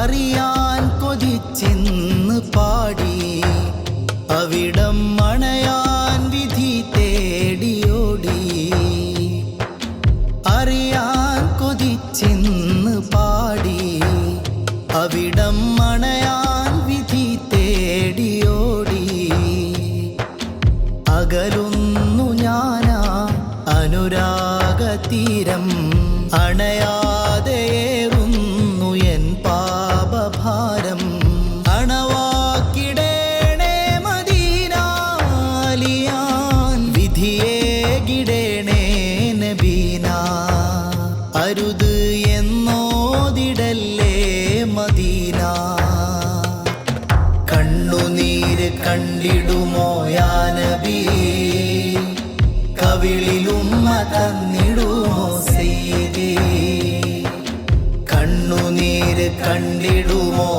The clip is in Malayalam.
അറിയാൻ കൊതിച്ചിന്ന് പാടി അവിടം മണയാൻ വിധി തേടിയോടി അറിയാൻ കൊതിച്ചിന്ന് പാടി അവിടം മണയാൻ വിധി തേടിയോടി അകലുന്നു ഞാനാ അനുരാഗതീരം അണയാതെയേറുന്നു എൻ പാപഭാരം അണവാക്കിടേണേ മദീനാലിയാൻ വിധിയേകിടേണേ നബീന അരുത് എന്നോതിടല്ലേ മദീന കണ്ണുനീര് കണ്ടിടുമോ യാ നബി കവിളിലുമ്മ തന്നിടുമോ സയ്യിദി കണ്ണുനീര് കണ്ടിടുമോ